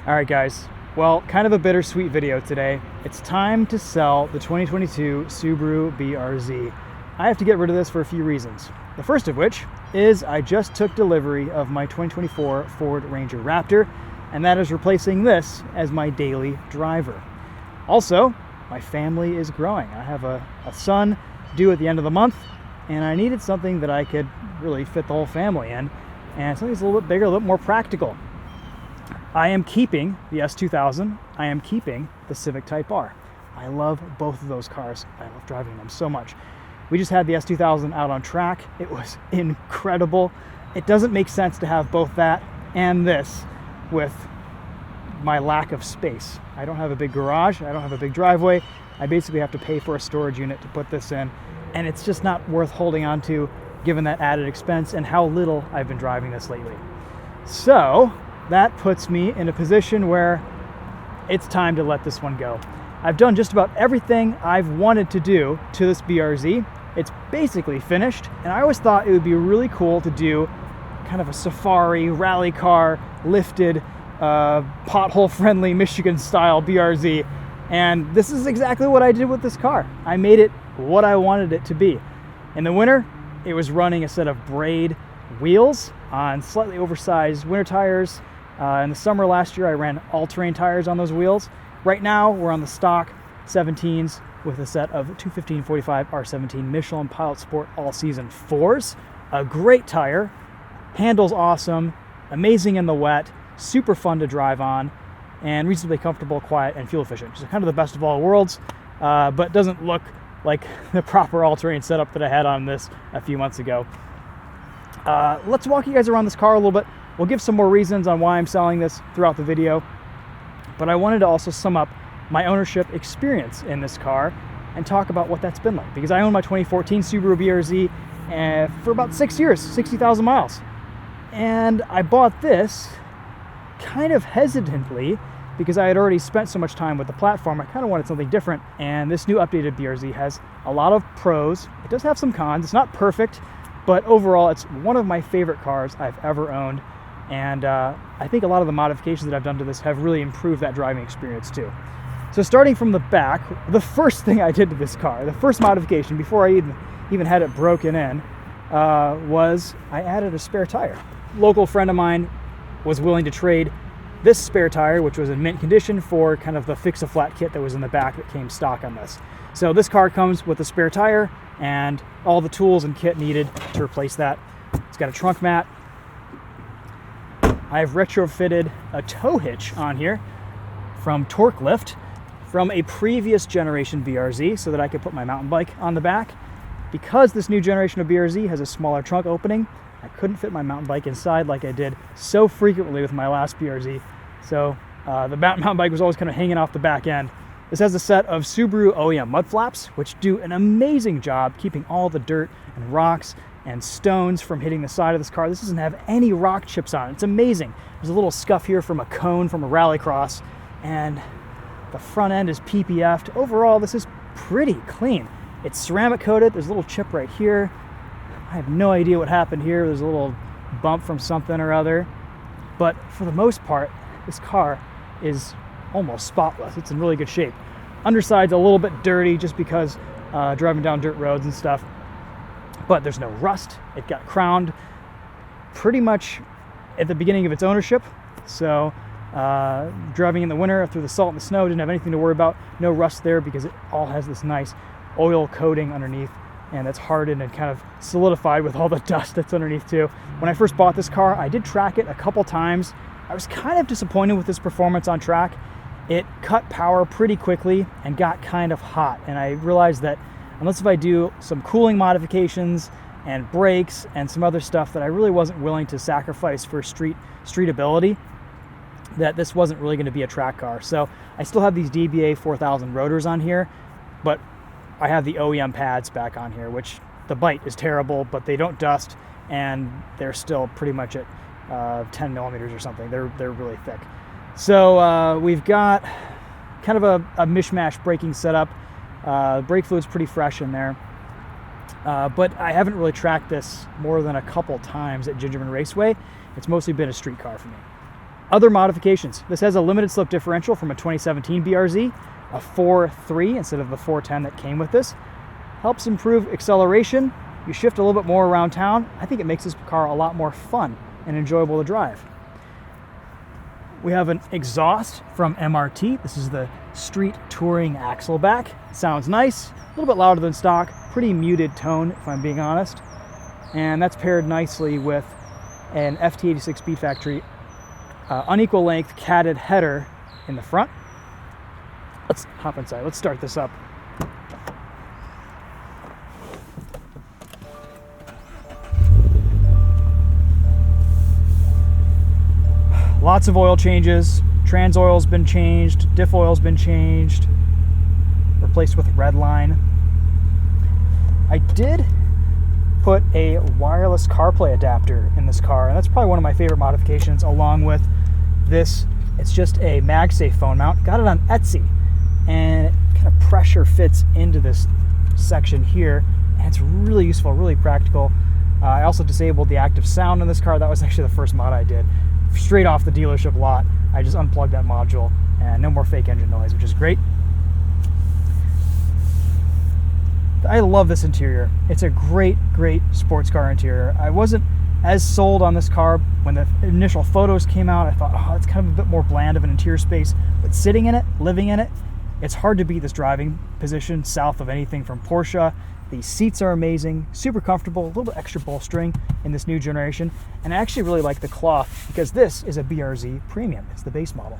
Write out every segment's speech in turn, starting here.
All right, guys. Well, kind of a bittersweet video today. It's time to sell the 2022 Subaru BRZ. I have to get rid of this for a few reasons. The first of which is I just took delivery of my 2024 Ford Ranger Raptor, and that is replacing this as my daily driver. Also, my family is growing. I have a son due at the end of the month, and I needed something that I could really fit the whole family in, and something that's a little bit bigger, a little bit more practical. I am keeping the S2000. I am keeping the Civic Type R. I love both of those cars. I love driving them so much. We just had the S2000 out on track. It was incredible. It doesn't make sense to have both that and this with my lack of space. I don't have a big garage. I don't have a big driveway. I basically have to pay for a storage unit to put this in, and it's just not worth holding on to given that added expense and how little I've been driving this lately. So that puts me in a position where it's time to let this one go. I've done just about everything I've wanted to do to this BRZ. It's basically finished, and I always thought it would be really cool to do kind of a safari rally car lifted pothole friendly Michigan style BRZ, and this is exactly what I did with this car. I made it what I wanted it to be. In the winter, it was running a set of braid wheels on slightly oversized winter tires. In the summer last year, I ran all-terrain tires on those wheels. Right now, we're on the stock 17s with a set of 215/45 R17 Michelin Pilot Sport All Season 4s. A great tire, handles awesome, amazing in the wet, super fun to drive on, and reasonably comfortable, quiet, and fuel efficient. So kind of the best of all worlds, but doesn't look like the proper all-terrain setup that I had on this a few months ago. Let's walk you guys around this car a little bit. We'll give some more reasons on why I'm selling this throughout the video, but I wanted to also sum up my ownership experience in this car and talk about what that's been like, because I own my 2014 Subaru BRZ for about 6 years, 60,000 miles. And I bought this kind of hesitantly because I had already spent so much time with the platform. I kind of wanted something different, and this new updated BRZ has a lot of pros. It does have some cons. It's not perfect, but overall it's one of my favorite cars I've ever owned. And I think a lot of the modifications that I've done to this have really improved that driving experience too. So starting from the back, the first thing I did to this car, the first modification before I even had it broken in, was I added a spare tire. A local friend of mine was willing to trade this spare tire, which was in mint condition, for kind of the fix-a-flat kit that was in the back that came stock on this. So this car comes with a spare tire and all the tools and kit needed to replace that. It's got a trunk mat. I've retrofitted a tow hitch on here from Torklift from a previous generation BRZ so that I could put my mountain bike on the back. Because this new generation of BRZ has a smaller trunk opening, I couldn't fit my mountain bike inside like I did so frequently with my last BRZ. So the mountain bike was always kind of hanging off the back end. This has a set of Subaru OEM mud flaps, which do an amazing job keeping all the dirt and rocks and stones from hitting the side of this car. This doesn't have any rock chips on it. It's amazing. There's a little scuff here from a cone from a rallycross, and the front end is PPF'd. Overall, this is pretty clean. It's ceramic coated. There's a little chip right here. I have no idea what happened here. There's a little bump from something or other. But for the most part, this car is almost spotless. It's in really good shape. Underside's a little bit dirty just because driving down dirt roads and stuff. But there's no rust. It got crowned pretty much at the beginning of its ownership. So driving in the winter through the salt and the snow, didn't have anything to worry about. No rust there because it all has this nice oil coating underneath, and it's hardened and kind of solidified with all the dust that's underneath too. When I first bought this car, I did track it a couple times. I was kind of disappointed with its performance on track. It cut power pretty quickly and got kind of hot, and I realized that unless if I do some cooling modifications and brakes and some other stuff that I really wasn't willing to sacrifice for streetability, that this wasn't really going to be a track car. So I still have these DBA 4000 rotors on here, but I have the OEM pads back on here, which the bite is terrible, but they don't dust, and they're still pretty much at 10 millimeters or something. They're really thick. So we've got kind of a mishmash braking setup. Brake fluid's pretty fresh in there. But I haven't really tracked this more than a couple times at Gingerman Raceway. It's mostly been a street car for me. Other modifications. This has a limited slip differential from a 2017 BRZ, a 4.3 instead of the 4.10 that came with this. Helps improve acceleration. You shift a little bit more around town. I think it makes this car a lot more fun and enjoyable to drive. We have an exhaust from MRT. This is the Street Touring Axleback. Sounds nice, a little bit louder than stock, pretty muted tone if I'm being honest. And that's paired nicely with an FT86 Speedfactory unequal length catted header in the front. Let's hop inside, let's start this up. Lots of oil changes. Trans oil's been changed, diff oil's been changed, replaced with Redline. I did put a wireless CarPlay adapter in this car, and that's probably one of my favorite modifications, along with this. It's just a Magsafe phone mount. Got it on Etsy, and it kind of pressure fits into this section here, and it's really useful, really practical. I also disabled the active sound in this car. That was actually the first mod I did. Straight off the dealership lot, I just unplugged that module, and no more fake engine noise, which is great. I love this interior. It's a great sports car interior. I wasn't as sold on this car when the initial photos came out. I thought, oh, it's kind of a bit more bland of an interior space, but sitting in it, living in it, it's hard to beat this driving position south of anything from Porsche. The seats are amazing, super comfortable, a little bit extra bolstering in this new generation, and I actually really like the cloth because this is a BRZ Premium. It's the base model.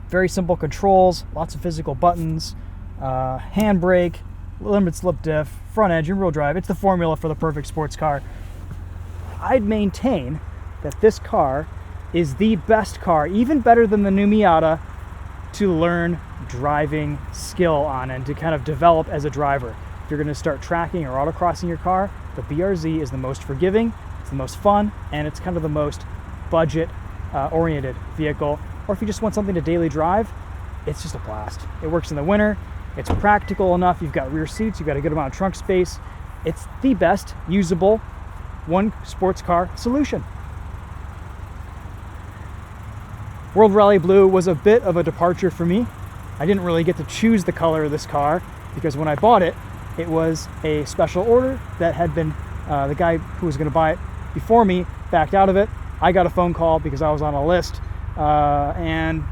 Very simple controls, lots of physical buttons, handbrake, limited slip diff, front engine, rear drive. It's the formula for the perfect sports car. I'd maintain that this car is the best car, even better than the new Miata, to learn driving skill on and to kind of develop as a driver. If you're going to start tracking or autocrossing your car, the BRZ is the most forgiving, it's the most fun, and it's kind of the most budget oriented vehicle. Or if you just want something to daily drive, it's just a blast. It works in the winter, it's practical enough, you've got rear seats, you've got a good amount of trunk space. It's the best usable one sports car solution. World Rally Blue was a bit of a departure for me. I didn't really get to choose the color of this car because when I bought it, it was a special order that had been, the guy who was going to buy it before me backed out of it. I got a phone call because I was on a list, and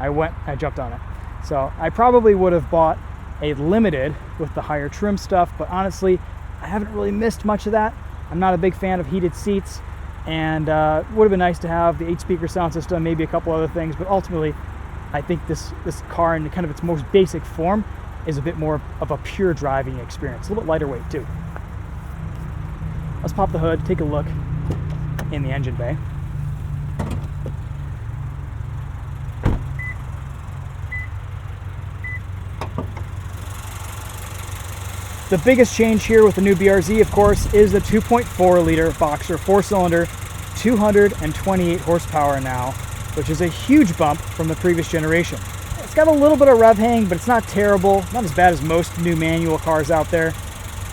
I jumped on it. So I probably would have bought a limited with the higher trim stuff, but honestly, I haven't really missed much of that. I'm not a big fan of heated seats, and would have been nice to have the 8-speaker sound system, maybe a couple other things, but ultimately, I think this car in kind of its most basic form is a bit more of a pure driving experience, a little bit lighter weight too. Let's pop the hood, take a look in the engine bay. The biggest change here with the new BRZ, of course, is the 2.4 liter Boxer 4-cylinder, 228 horsepower now, which is a huge bump from the previous generation. It's got a little bit of rev hang, but it's not terrible, not as bad as most new manual cars out there.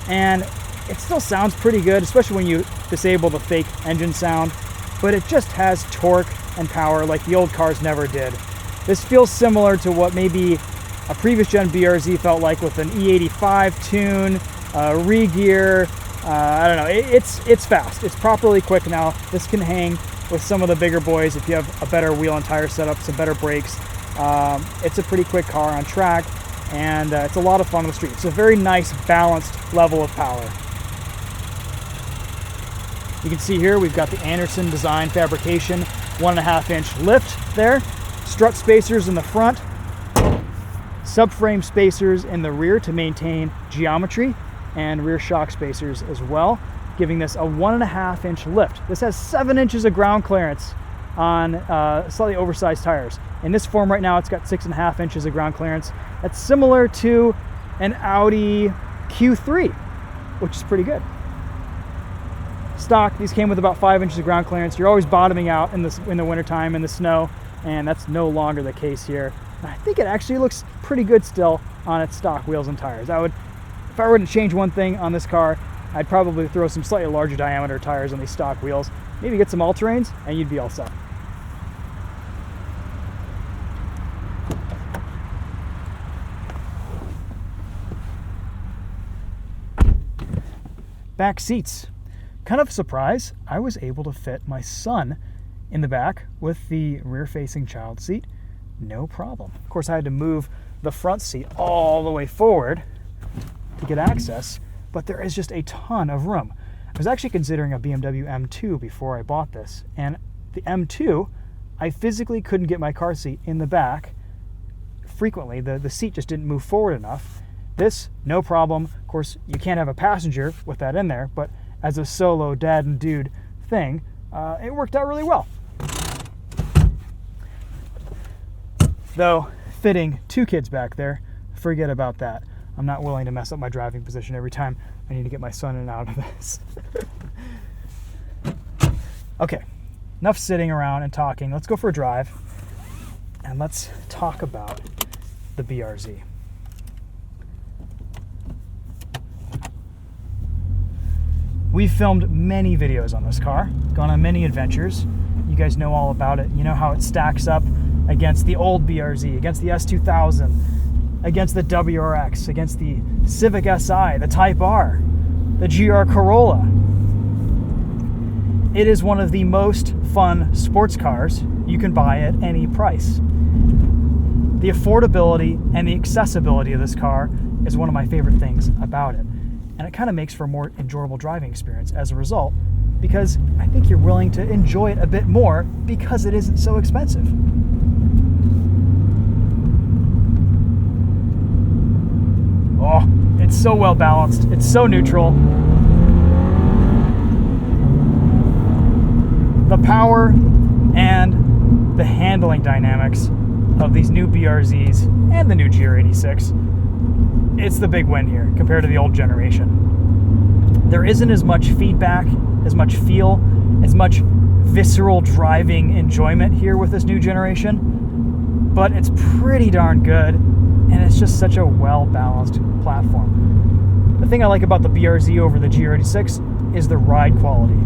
And it still sounds pretty good, especially when you disable the fake engine sound, but it just has torque and power like the old cars never did. This feels similar to what maybe a previous gen BRZ felt like with an E85 tune, re-gear. I don't know, it's fast, it's properly quick now. This can hang with some of the bigger boys if you have a better wheel and tire setup, some better brakes. It's a pretty quick car on track, and it's a lot of fun on the street. It's a very nice balanced level of power. You can see here we've got the Anderson Design Fabrication 1.5-inch lift there, strut spacers in the front, subframe spacers in the rear to maintain geometry, and rear shock spacers as well, giving this a 1.5-inch lift. This has 7 inches of ground clearance on slightly oversized tires. In this form right now, it's got 6.5 inches of ground clearance. That's similar to an Audi Q3, which is pretty good. Stock, these came with about 5 inches of ground clearance. You're always bottoming out in the wintertime in the snow, and that's no longer the case here. I think it actually looks pretty good still on its stock wheels and tires. If I were to change one thing on this car, I'd probably throw some slightly larger diameter tires on these stock wheels, maybe get some all-terrains, and you'd be all set. back seats. Kind of a surprise, I was able to fit my son in the back with the rear-facing child seat, no problem. Of course, I had to move the front seat all the way forward to get access, but there is just a ton of room. I was actually considering a BMW M2 before I bought this, and the M2, I physically couldn't get my car seat in the back. Frequently, the seat just didn't move forward enough. This, no problem. Of course, you can't have a passenger with that in there, but as a solo dad and dude thing, it worked out really well. Though, fitting 2 kids back there, forget about that. I'm not willing to mess up my driving position every time I need to get my son in and out of this. Okay, enough sitting around and talking. Let's go for a drive, and let's talk about the BRZ. We've filmed many videos on this car, gone on many adventures. You guys know all about it. You know how it stacks up against the old BRZ, against the S2000, against the WRX, against the Civic Si, the Type R, the GR Corolla. It is one of the most fun sports cars you can buy at any price. The affordability and the accessibility of this car is one of my favorite things about it. And it kind of makes for a more enjoyable driving experience as a result, because I think you're willing to enjoy it a bit more because it isn't so expensive. Oh, it's so well balanced. It's so neutral. The power and the handling dynamics of these new BRZs and the new GR86, it's the big win here compared to the old generation. There isn't as much feedback, as much feel, as much visceral driving enjoyment here with this new generation, but it's pretty darn good, and it's just such a well-balanced platform. The thing I like about the BRZ over the GR86 is the ride quality.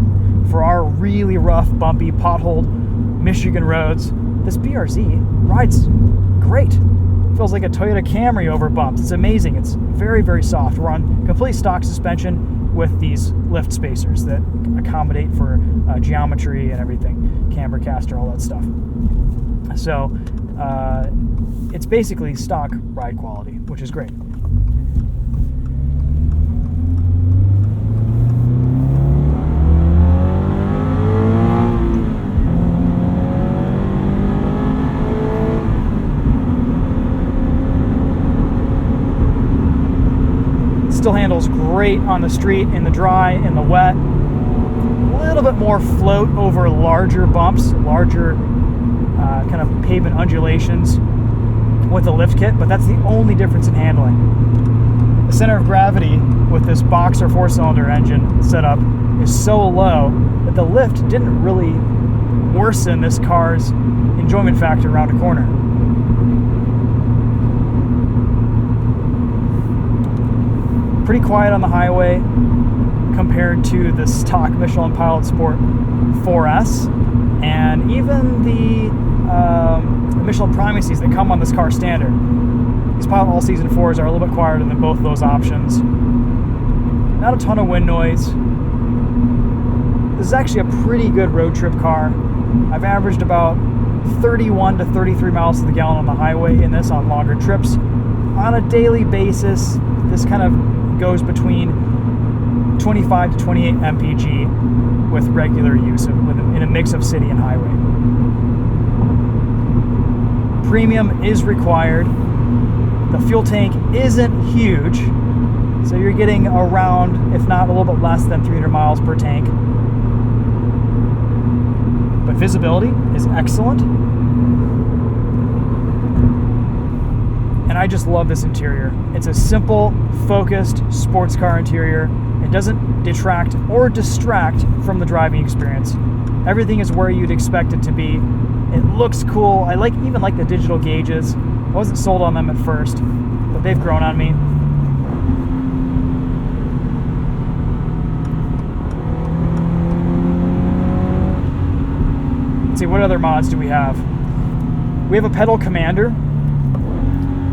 For our really rough, bumpy, potholed Michigan roads, this BRZ rides great. Feels like a Toyota Camry over bumps. It's amazing. It's very, very soft. We're on complete stock suspension with these lift spacers that accommodate for geometry and everything, camber, caster, all that stuff. So it's basically stock ride quality, which is great. Still handles great on the street, in the dry, in the wet. A little bit more float over larger bumps, larger kind of pavement undulations with the lift kit, but that's the only difference in handling. The center of gravity with this boxer 4-cylinder engine setup is so low that the lift didn't really worsen this car's enjoyment factor around a corner. Pretty quiet on the highway compared to the stock Michelin Pilot Sport 4S, and even the Michelin Primacies that come on this car standard. These Pilot All Season 4s are a little bit quieter than both of those options. Not a ton of wind noise. This is actually a pretty good road trip car. I've averaged about 31 to 33 miles to the gallon on the highway in this on longer trips. On a daily basis, this kind of goes between 25 to 28 mpg with regular use in a mix of city and highway. Premium is required. The fuel tank isn't huge, so you're getting around, if not a little bit less than 300 miles per tank. But visibility is excellent. And I just love this interior. It's a simple, focused sports car interior. It doesn't detract or distract from the driving experience. Everything is where you'd expect it to be. It looks cool. I even like the digital gauges. I wasn't sold on them at first, but they've grown on me. Let's see, what other mods do we have? We have a pedal commander.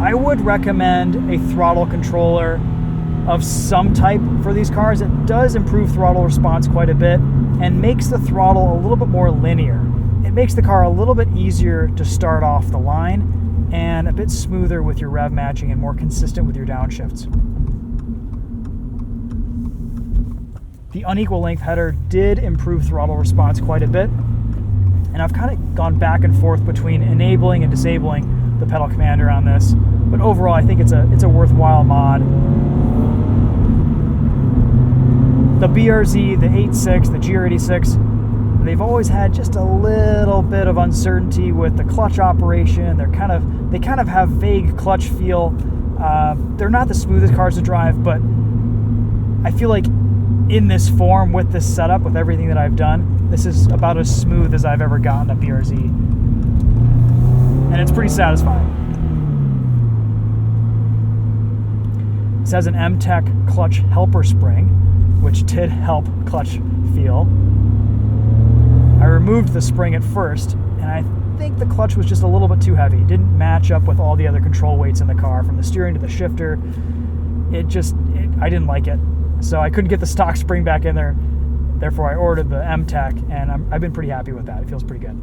I would recommend a throttle controller of some type for these cars, it does improve throttle response quite a bit and makes the throttle a little bit more linear. It makes the car a little bit easier to start off the line and a bit smoother with your rev matching and more consistent with your downshifts. The unequal length header did improve throttle response quite a bit, and I've kind of gone back and forth between enabling and disabling the pedal commander on this, but overall I think it's a worthwhile mod. The BRZ, the 8.6, the GR86, they've always had just a little bit of uncertainty with the clutch operation. They kind of have vague clutch feel. They're not the smoothest cars to drive, but I feel like in this form, with this setup, with everything that I've done, this is about as smooth as I've ever gotten a BRZ. And it's pretty satisfying. This has an MTEC clutch helper spring, which did help clutch feel. I removed the spring at first, and I think the clutch was just a little bit too heavy. It didn't match up with all the other control weights in the car, from the steering to the shifter. I didn't like it. So I couldn't get the stock spring back in there. Therefore, I ordered the MTEC, and I've been pretty happy with that. It feels pretty good.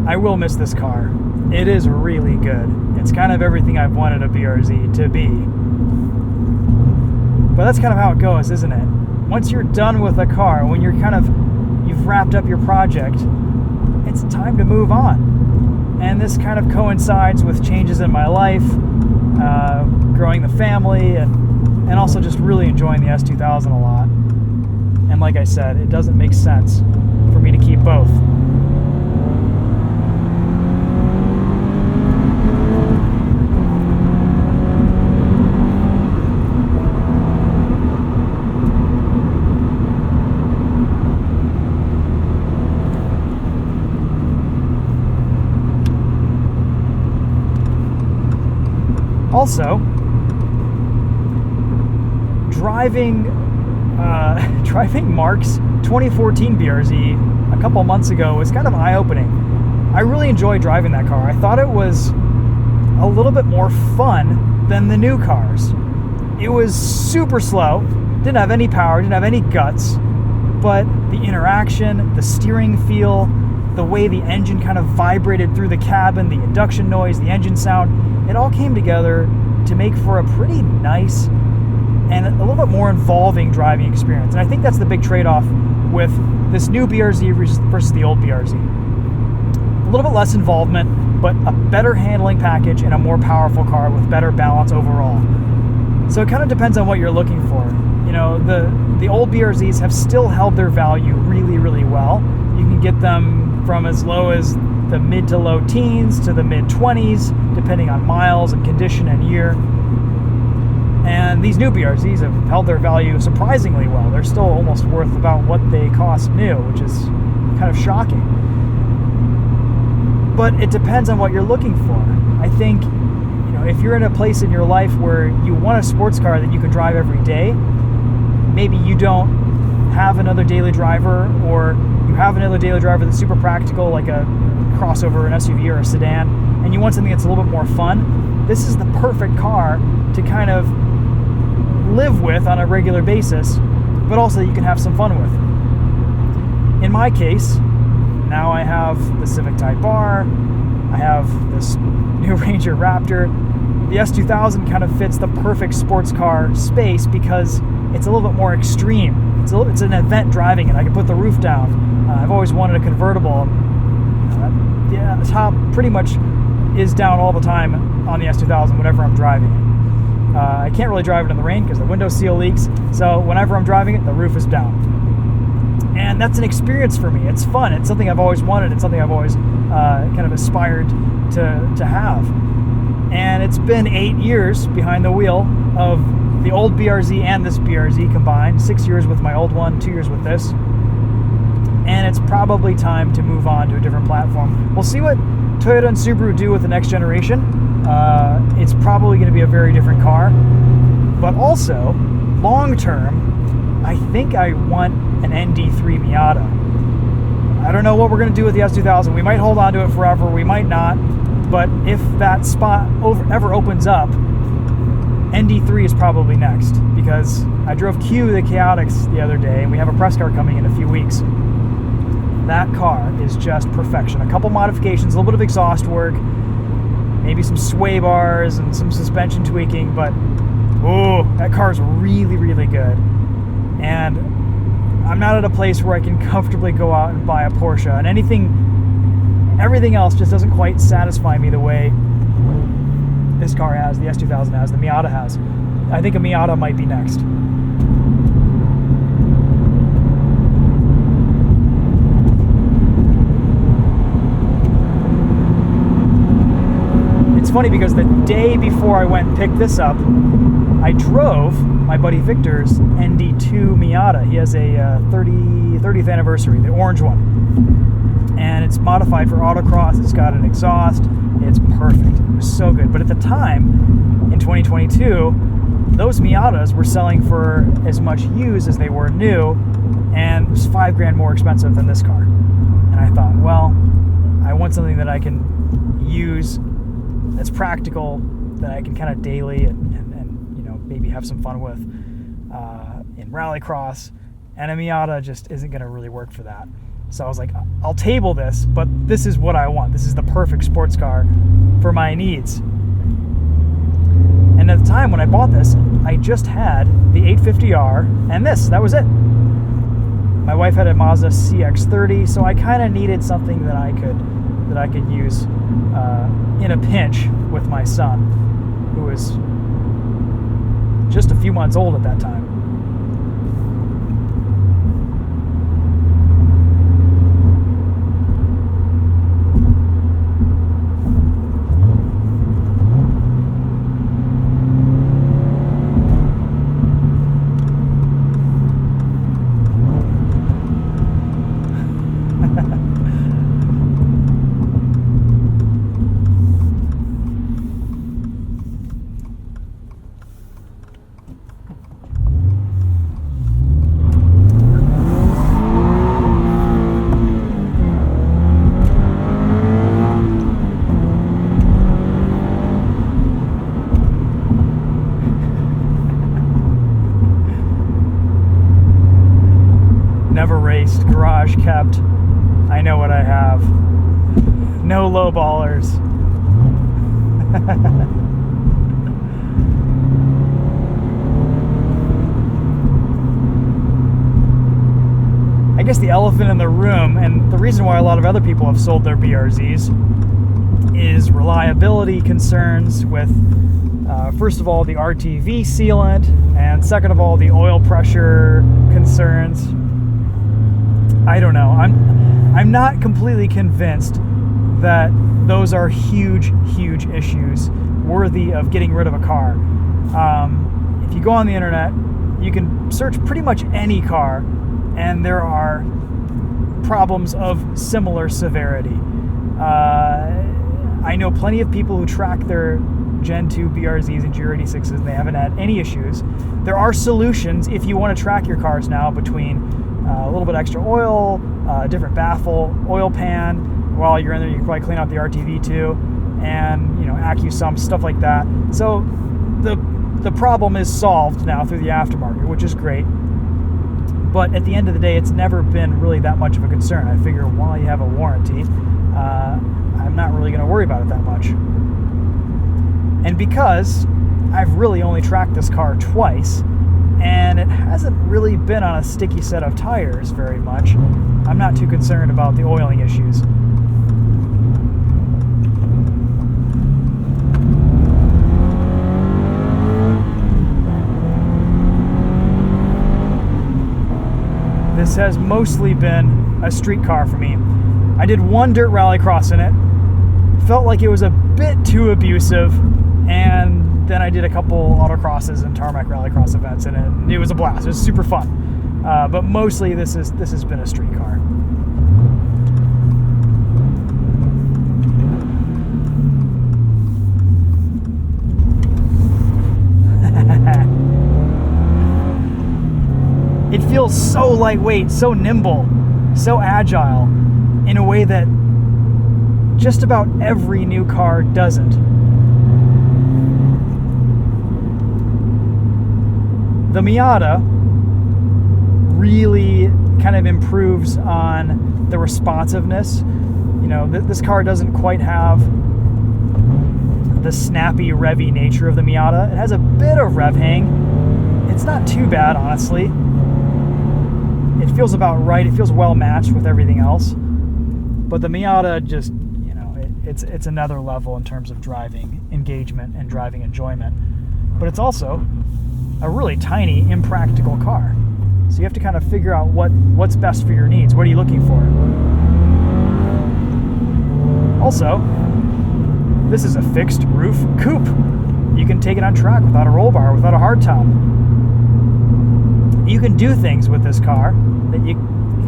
I will miss this car. It is really good. It's kind of everything I've wanted a BRZ to be. But that's kind of how it goes, isn't it? Once you're done with a car, when you've wrapped up your project, it's time to move on. And this kind of coincides with changes in my life, growing the family, and also just really enjoying the S2000 a lot. And like I said, it doesn't make sense for me to keep both. Also, driving Mark's 2014 BRZ a couple months ago was kind of eye-opening. I really enjoyed driving that car. I thought it was a little bit more fun than the new cars. It was super slow, didn't have any power, didn't have any guts, but the interaction, the steering feel, the way the engine kind of vibrated through the cabin, the induction noise, the engine sound, it all came together to make for a pretty nice and a little bit more involving driving experience. And I think that's the big trade-off with this new BRZ versus the old BRZ. A little bit less involvement, but a better handling package and a more powerful car with better balance overall. So it kind of depends on what you're looking for. You know, the old BRZs have still held their value really, really well. You can get them from as low as the mid to low teens to the mid 20s, depending on miles and condition and year. And these new BRZs have held their value surprisingly well. They're still almost worth about what they cost new, which is kind of shocking. But it depends on what you're looking for. I think, you know, if you're in a place in your life where you want a sports car that you can drive every day, maybe you don't have another daily driver, or you have another daily driver that's super practical, like a crossover, an SUV, or a sedan, and you want something that's a little bit more fun, this is the perfect car to kind of live with on a regular basis, but also you can have some fun with. In my case, now I have the Civic Type R, I have this new Ranger Raptor. The S2000 kind of fits the perfect sports car space because it's a little bit more extreme. It's an event driving it. I can put the roof down. I've always wanted a convertible. The top pretty much is down all the time on the S2000 whenever I'm driving it. I can't really drive it in the rain because the window seal leaks, so whenever I'm driving it, the roof is down. And that's an experience for me. It's fun. It's something I've always wanted. It's something I've always kind of aspired to have. And it's been 8 years behind the wheel of the old BRZ and this BRZ combined. 6 years with my old one, 2 years with this. And it's probably time to move on to a different platform. We'll see what Toyota and Subaru do with the next generation. It's probably going to be a very different car. But also, long term, I think I want an ND3 Miata. I don't know what we're going to do with the S2000. We might hold on to it forever. We might not. But if that spot ever opens up, ND3 is probably next. Because I drove Q, the Chaotix, the other day, and we have a press car coming in a few weeks. That car is just perfection. A couple modifications, a little bit of exhaust work, maybe some sway bars and some suspension tweaking, but that car is really, really good. And I'm not at a place where I can comfortably go out and buy a Porsche, and everything else just doesn't quite satisfy me the way this car has, the S2000 has, the Miata has. I think a Miata might be next. It's funny because the day before I went and picked this up, I drove my buddy Victor's ND2 Miata. He has a 30th anniversary, the orange one. And it's modified for autocross. It's got an exhaust. It's perfect. It was so good. But at the time, in 2022, those Miatas were selling for as much used as they were new, and it was $5,000 more expensive than this car. And I thought, well, I want something that I can use that's practical, that I can kind of daily and maybe have some fun with in rallycross, and a Miata just isn't going to really work for that. So I was like, I'll table this, but this is what I want. This is the perfect sports car for my needs. And at the time when I bought this, I just had the 850R and that was it. My wife had a Mazda CX-30, so I kind of needed something that I could use in a pinch with my son, who was just a few months old at that time. Never raced, garage kept. I know what I have. No low ballers. I guess the elephant in the room, and the reason why a lot of other people have sold their BRZs, is reliability concerns with, first of all, the RTV sealant, and second of all, the oil pressure concerns. I don't know. I'm not completely convinced that those are huge issues worthy of getting rid of a car. If you go on the internet, you can search pretty much any car, and there are problems of similar severity. I know plenty of people who track their Gen 2 BRZs and GR86s, and they haven't had any issues. There are solutions if you want to track your cars now between a little bit extra oil, different baffle, oil pan. While you're in there, you can probably clean out the RTV too, and AccuSump, stuff like that. So the problem is solved now through the aftermarket, which is great. But at the end of the day, it's never been really that much of a concern. I figure while you have a warranty, I'm not really going to worry about it that much. And because I've really only tracked this car twice, and it hasn't really been on a sticky set of tires very much. I'm not too concerned about the oiling issues. This has mostly been a street car for me. I did one dirt rallycross in it. Felt like it was a bit too abusive, and then I did a couple autocrosses and tarmac rallycross events in it, and it was a blast. It was super fun. But mostly this has been a street car. It feels so lightweight, so nimble, so agile, in a way that just about every new car doesn't. The Miata really kind of improves on the responsiveness. You know, this car doesn't quite have the snappy, revvy nature of the Miata. It has a bit of rev hang. It's not too bad, honestly. It feels about right. It feels well matched with everything else. But the Miata just, you know, it's another level in terms of driving engagement and driving enjoyment. But it's also a really tiny, impractical car. So you have to kind of figure out what's best for your needs. What are you looking for? Also, this is a fixed roof coupe. You can take it on track without a roll bar, without a hardtop. You can do things with this car that you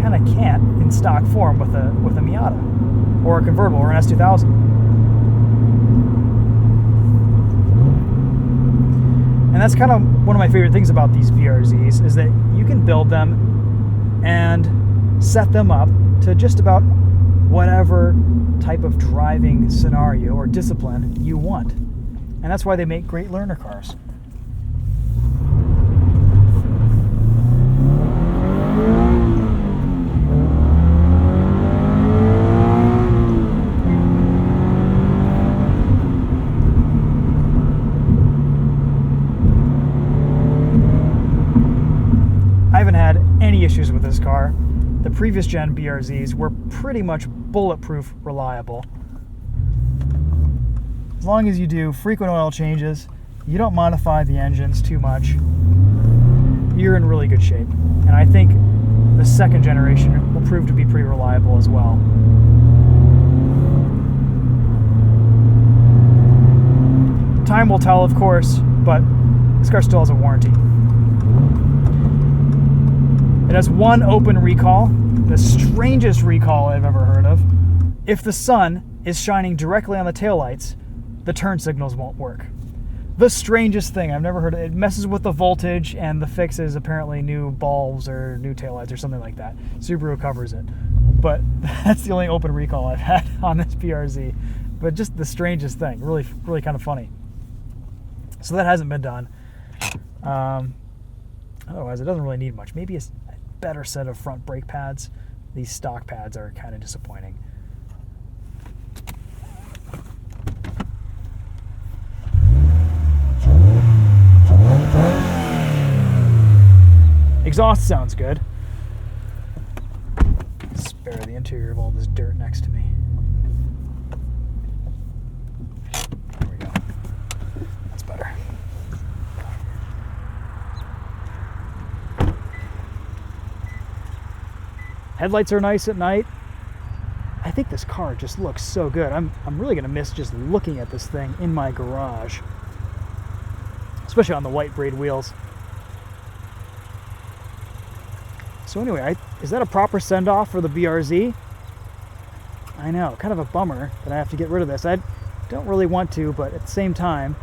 kind of can't in stock form with a Miata or a convertible or an S2000. And that's kind of one of my favorite things about these BRZs, is that you can build them and set them up to just about whatever type of driving scenario or discipline you want. And that's why they make great learner cars. Issues with this car. The previous gen BRZs were pretty much bulletproof reliable. As long as you do frequent oil changes, you don't modify the engines too much, you're in really good shape. And I think the second generation will prove to be pretty reliable as well. Time will tell, of course, but this car still has a warranty. It has one open recall, the strangest recall I've ever heard of. If the sun is shining directly on the taillights, the turn signals won't work. The strangest thing, I've never heard of it. It messes with the voltage, and the fix is apparently new bulbs or new taillights or something like that. Subaru covers it. But that's the only open recall I've had on this BRZ. But just the strangest thing, really, really kind of funny. So that hasn't been done. Otherwise, it doesn't really need much. Maybe a better set of front brake pads. These stock pads are kind of disappointing. Exhaust sounds good. Spare the interior of all this dirt next to me. There we go. That's better. Headlights are nice at night. I think this car just looks so good. I'm really gonna miss just looking at this thing in my garage, especially on the white braid wheels. So anyway, is that a proper send-off for the BRZ? I know, kind of a bummer that I have to get rid of this. I don't really want to, but at the same time,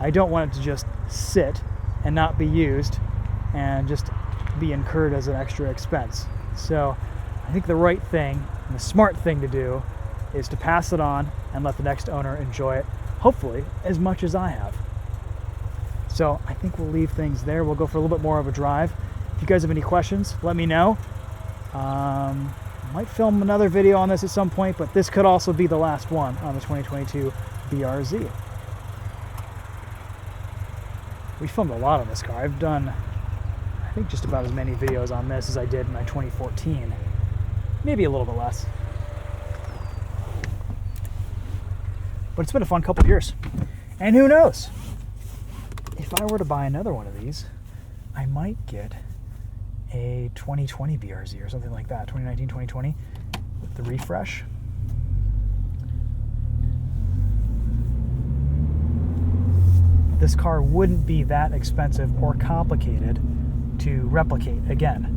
I don't want it to just sit and not be used and just be incurred as an extra expense. So I think the right thing and the smart thing to do is to pass it on and let the next owner enjoy it, hopefully as much as I have. So I think we'll leave things there. We'll go for a little bit more of a drive. If you guys have any questions, let me know. I might film another video on this at some point, but this could also be the last one on the 2022 BRZ. We filmed a lot on this car. I've done I think just about as many videos on this as I did in my 2014. Maybe a little bit less. But it's been a fun couple of years. And who knows? If I were to buy another one of these, I might get a 2020 BRZ or something like that, 2019, 2020, with the refresh. This car wouldn't be that expensive or complicated to replicate again.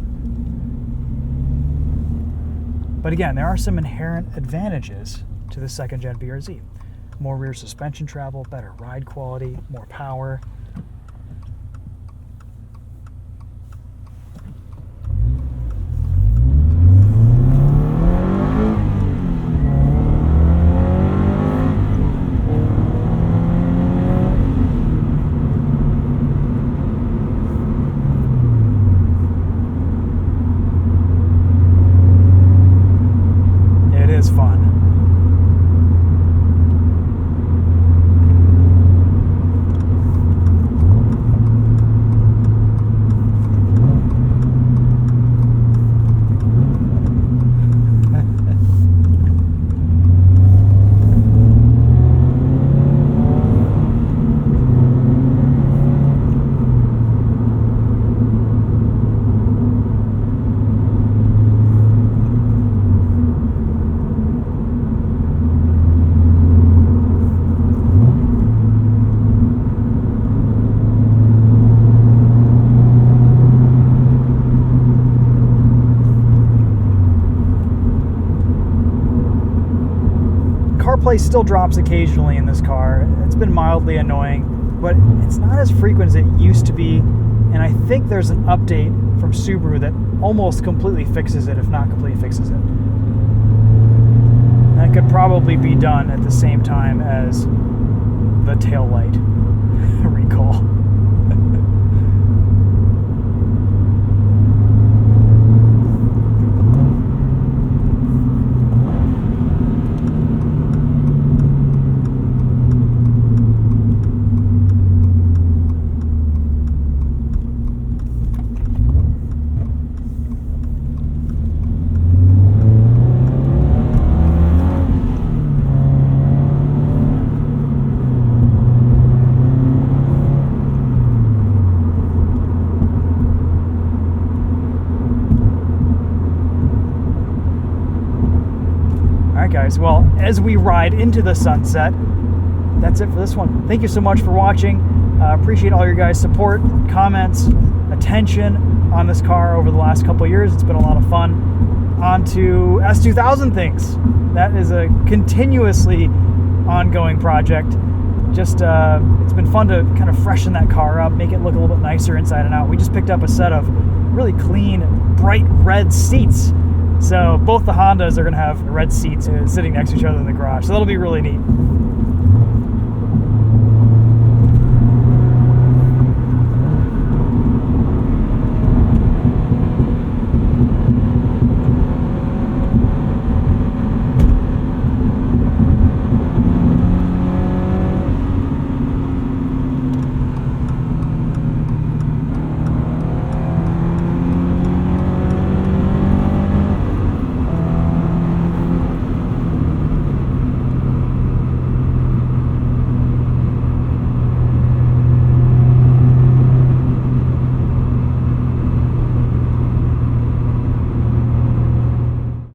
But again, there are some inherent advantages to the second gen BRZ. More rear suspension travel, better ride quality, more power. It is fun. CarPlay still drops occasionally in this car. It's been mildly annoying, but it's not as frequent as it used to be, and I think there's an update from Subaru that almost completely fixes it, if not completely fixes it. That could probably be done at the same time as the taillight recall. Guys, well, as we ride into the sunset, that's it for this one. Thank you so much for watching. Appreciate all your guys' support, comments, attention on this car over the last couple of years. It's been a lot of fun. On to S2000 things. That is a continuously ongoing project. Just it's been fun to kind of freshen that car up, make it look a little bit nicer inside and out. We just picked up a set of really clean, bright red seats. So both the Hondas are going to have red seats sitting next to each other in the garage. So that'll be really neat.